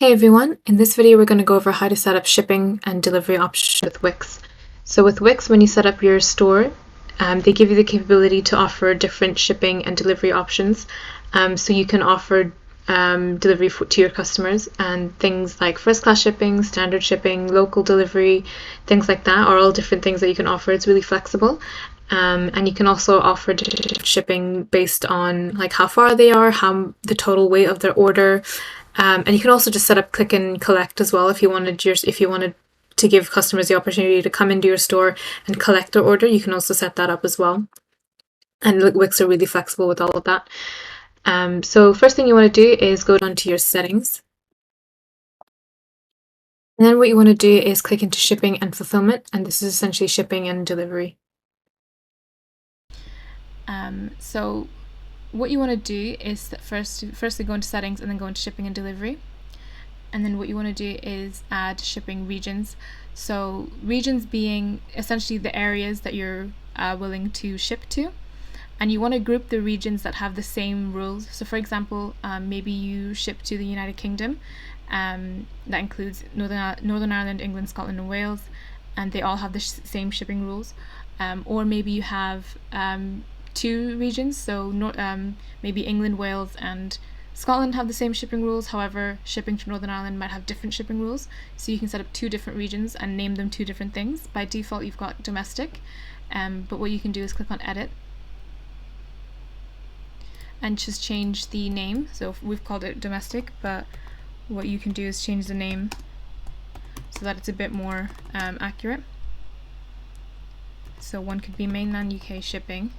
Hey everyone, in this video we're going to go over how to set up shipping and delivery options with Wix. So with Wix, when you set up your store, they give you the capability to offer different shipping and delivery options. So you can offer delivery to your customers, and things like first class shipping, standard shipping, local delivery, things like that are all different things that you can offer. It's really flexible. And you can also offer shipping based on like how far they are, how the total weight of their order, and you can also just set up click and collect as well if you wanted to give customers the opportunity to come into your store and collect their order. You can also set that up as well. And Wix are really flexible with all of that. So first thing you want to do is go down to your settings. And then what you want to do is click into shipping and fulfillment, and this is essentially shipping and delivery. So what you want to do is firstly go into settings and then go into shipping and delivery. And then what you want to do is add shipping regions. So regions being essentially the areas that you're willing to ship to. And you want to group the regions that have the same rules. So for example, maybe you ship to the United Kingdom. That includes Northern Ireland, England, Scotland and Wales. And they all have the same shipping rules. Or maybe you have two regions, so maybe England, Wales and Scotland have the same shipping rules. However, shipping to Northern Ireland might have different shipping rules, so you can set up two different regions and name them two different things. By default you've got domestic, but what you can do is click on edit and just change the name. So we've called it domestic, but what you can do is change the name so that it's a bit more accurate. So one could be mainland UK shipping.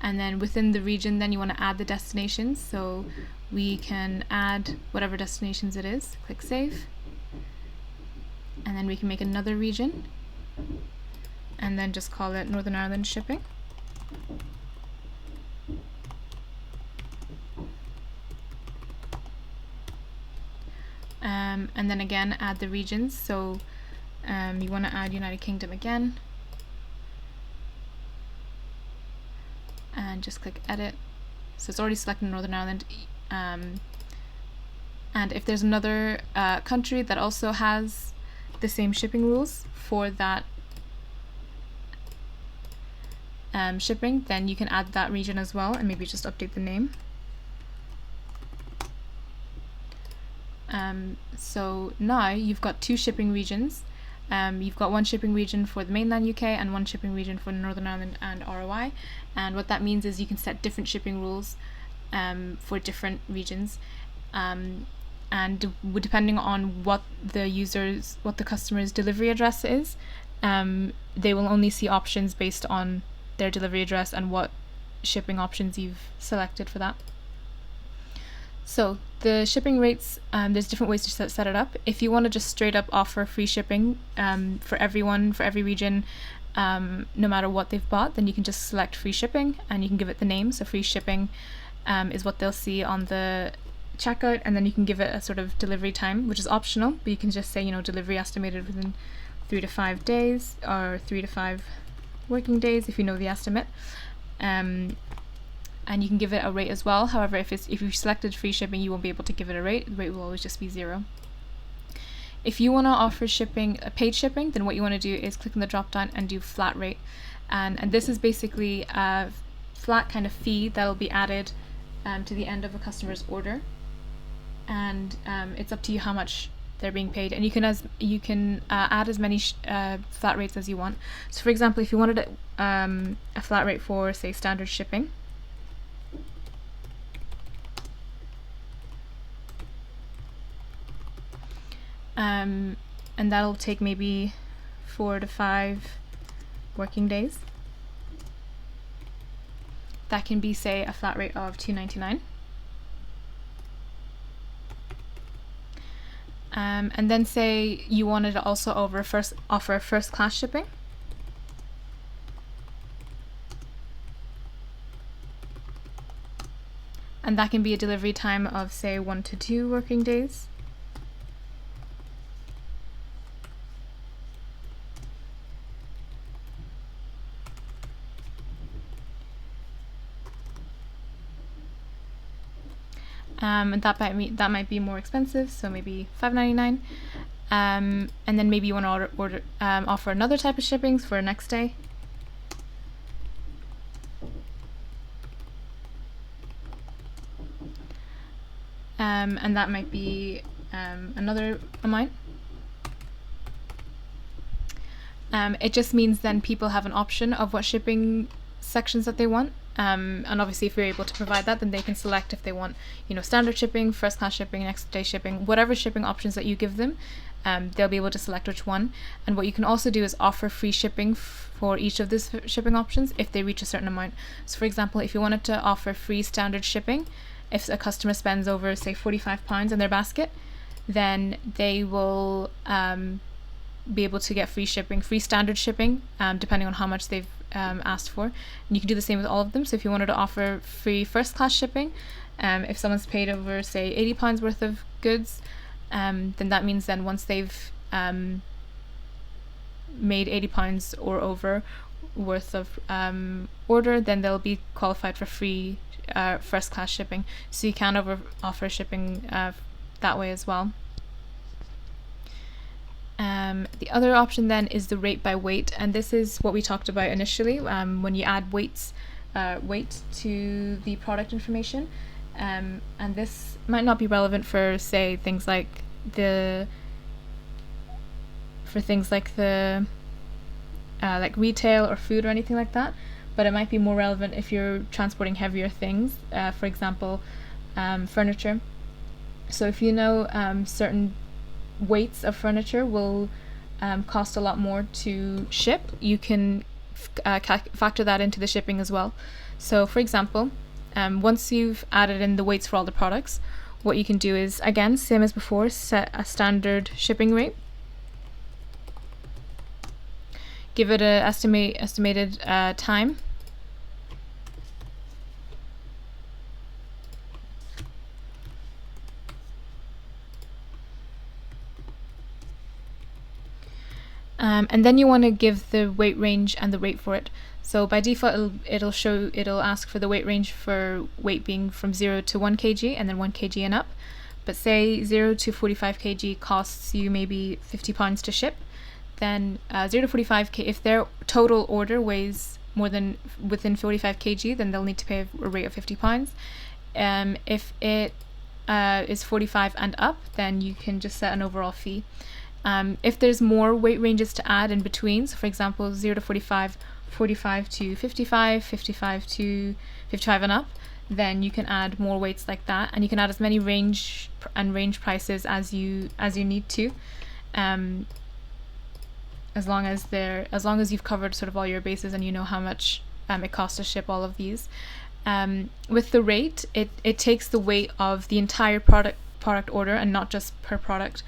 And then within the region, then you want to add the destinations. So we can add whatever destinations it is. Click save. And then we can make another region. And then just call it Northern Ireland shipping. And then again, add the regions. So you want to add United Kingdom again. And just click edit. So it's already selected Northern Ireland. And if there's another country that also has the same shipping rules for that shipping, then you can add that region as well and maybe just update the name. So now you've got two shipping regions. You've got one shipping region for the mainland UK and one shipping region for Northern Ireland and ROI, and what that means is you can set different shipping rules for different regions, and depending on what the customer's delivery address is, they will only see options based on their delivery address and what shipping options you've selected for that. So the shipping rates, there's different ways to set it up. If you want to just straight up offer free shipping for everyone, for every region, no matter what they've bought, then you can just select free shipping and you can give it the name. So free shipping is what they'll see on the checkout, and then you can give it a sort of delivery time, which is optional, but you can just say, delivery estimated within 3 to 5 days or 3 to 5 working days if you know the estimate. And you can give it a rate as well. However, if you've selected free shipping, you won't be able to give it a rate. The rate will always just be 0. If you want to offer paid shipping, then what you want to do is click on the drop down and do flat rate. And this is basically a flat kind of fee that will be added to the end of a customer's order. And it's up to you how much they're being paid. And you can add as many flat rates as you want. So for example, if you wanted a flat rate for, say, standard shipping, and that'll take maybe 4 to 5 working days. That can be, say, a flat rate of $2.99. And then say you wanted to also offer first class shipping. And that can be a delivery time of, say, 1 to 2 working days. and that might be more expensive, so maybe $5.99. And then maybe you want to offer another type of shipping for next day. And that might be another amount. It just means then people have an option of what shipping sections that they want. And obviously if you're able to provide that, then they can select if they want, standard shipping, first class shipping, next day shipping, whatever shipping options that you give them. They'll be able to select which one. And what you can also do is offer free shipping for each of these shipping options if they reach a certain amount. So for example, if you wanted to offer free standard shipping, if a customer spends over, say, £45 in their basket, then they will be able to get free standard shipping, depending on how much they've asked for. And you can do the same with all of them. So if you wanted to offer free first class shipping, if someone's paid over, say, £80 worth of goods, then that means then once they've made £80 or over worth of order, then they'll be qualified for free first class shipping. So you can offer shipping that way as well. The other option then is the rate by weight, and this is what we talked about initially when you add weight to the product information, and this might not be relevant for, say, things like the like retail or food or anything like that, but it might be more relevant if you're transporting heavier things, for example, furniture. So if you know certain weights of furniture will cost a lot more to ship, you can factor that into the shipping as well. So for example, once you've added in the weights for all the products, what you can do is, again, same as before, set a standard shipping rate, give it an estimated time, and then you want to give the weight range and the rate for it. So by default, it'll ask for the weight range for weight being from 0 to 1 kg and then 1 kg and up. But say 0 to 45 kg costs you maybe £50 to ship, then 0 to 45 kg, if their total order weighs more than within 45 kg, then they'll need to pay a rate of £50. If it is 45 and up, then you can just set an overall fee. If there's more weight ranges to add in between, so for example 0 to 45, 45 to 55, 55 to 55 and up, then you can add more weights like that, and you can add as many range prices as you need to, as long as you've covered sort of all your bases and you know how much it costs to ship all of these. With the rate, it takes the weight of the entire product order and not just per product.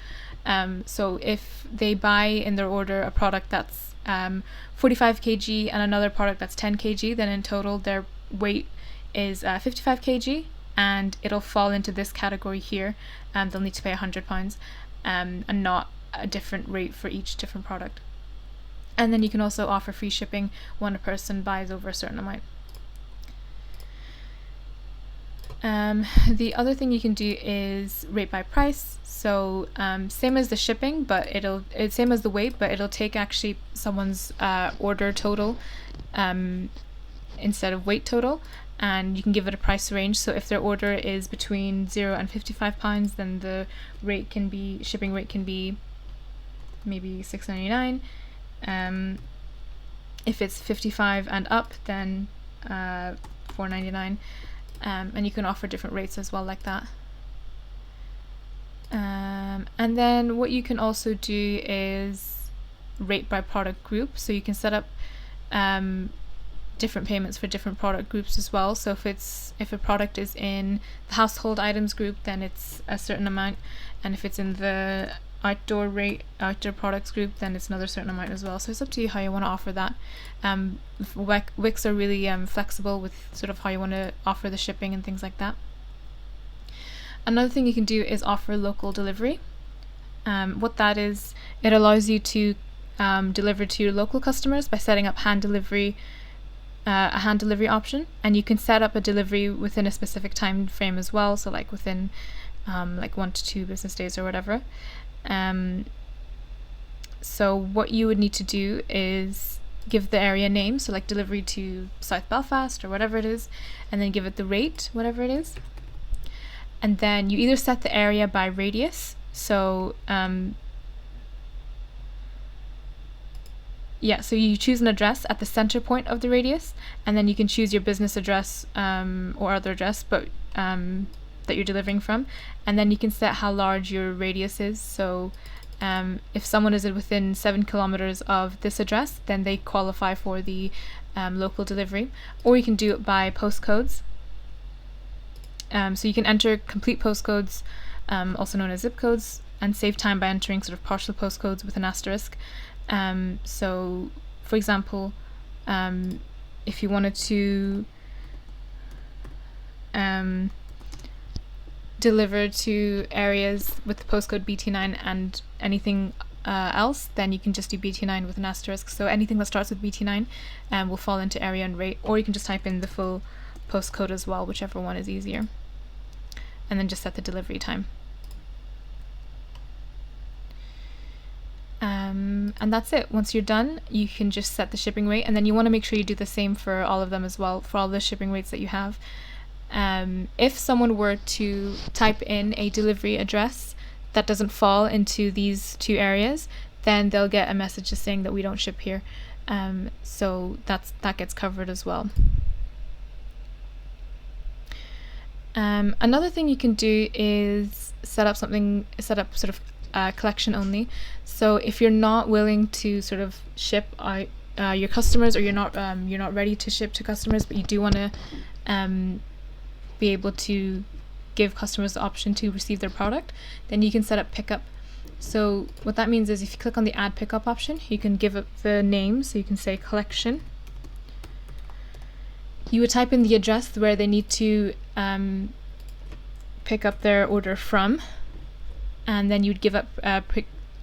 So if they buy in their order a product that's 45 kg and another product that's 10 kg, then in total their weight is 55 kg, and it'll fall into this category here, and they'll need to pay £100, and not a different rate for each different product. And then you can also offer free shipping when a person buys over a certain amount. The other thing you can do is rate by price. So same as the shipping, but it's same as the weight, but it'll take actually someone's order total instead of weight total, and you can give it a price range. So if their order is between 0 and £55, then the shipping rate can be maybe £6.99. If it's 55 and up, then £4.99. And you can offer different rates as well like that. And then what you can also do is rate by product group. So you can set up different payments for different product groups as well. So if a product is in the household items group, then it's a certain amount, and if it's in the outdoor products group, then it's another certain amount as well. So it's up to you how you want to offer that. Wix are really flexible with sort of how you want to offer the shipping and things like that. Another thing you can do is offer local delivery. What that is, it allows you to deliver to your local customers by setting up hand delivery a hand delivery option, and you can set up a delivery within a specific time frame as well, so like within like 1 to 2 business days or whatever. So what you would need to do is give the area name, so like delivery to South Belfast or whatever it is, and then give it the rate, whatever it is. And then you either set the area by radius, so so you choose an address at the center point of the radius, and then you can choose your business address or other address, but that you're delivering from, and then you can set how large your radius is. So if someone is within 7 kilometers of this address, then they qualify for the local delivery. Or you can do it by postcodes. So you can enter complete postcodes, also known as zip codes, and save time by entering sort of partial postcodes with an asterisk. So, for example, if you wanted to deliver to areas with the postcode BT9 and anything else, then you can just do BT9 with an asterisk. So anything that starts with BT9 will fall into area and rate, or you can just type in the full postcode as well, whichever one is easier, and then just set the delivery time. And that's it. Once you're done, you can just set the shipping rate, and then you want to make sure you do the same for all of them as well, for all the shipping rates that you have. If someone were to type in a delivery address that doesn't fall into these two areas, then they'll get a message just saying that we don't ship here. So that gets covered as well. Another thing you can do is set up sort of collection only. So if you're not willing to sort of ship your customers, or you're not ready to ship to customers, but you do want to be able to give customers the option to receive their product, then you can set up pickup. So what that means is if you click on the add pickup option, you can give it the name, so you can say collection. You would type in the address where they need to pick up their order from, and then you'd give up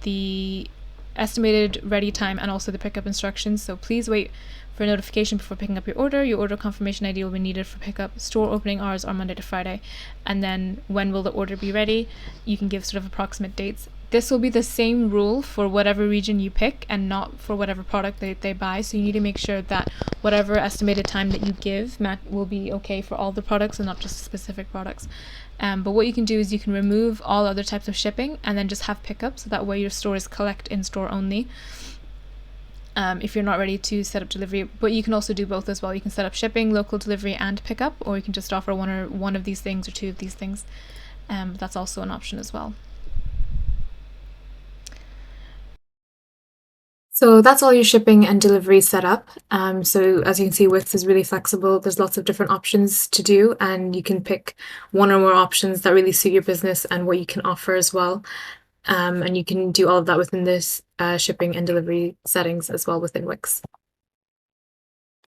the estimated ready time and also the pickup instructions. So please wait for a notification before picking up your order. Your order confirmation ID will be needed for pickup. Store opening hours are Monday to Friday. And then when will the order be ready? You can give sort of approximate dates. This will be the same rule for whatever region you pick and not for whatever product they buy. So you need to make sure that whatever estimated time that you give will be okay for all the products and not just specific products. But what you can do is you can remove all other types of shipping and then just have pickup, so that way your store is collect in store only. If you're not ready to set up delivery, but you can also do both as well. You can set up shipping, local delivery, and pickup, or you can just offer one of these things or two of these things. That's also an option as well. So that's all your shipping and delivery set up. So as you can see, Wix is really flexible. There's lots of different options to do, and you can pick one or more options that really suit your business and what you can offer as well. And you can do all of that within this shipping and delivery settings as well within Wix.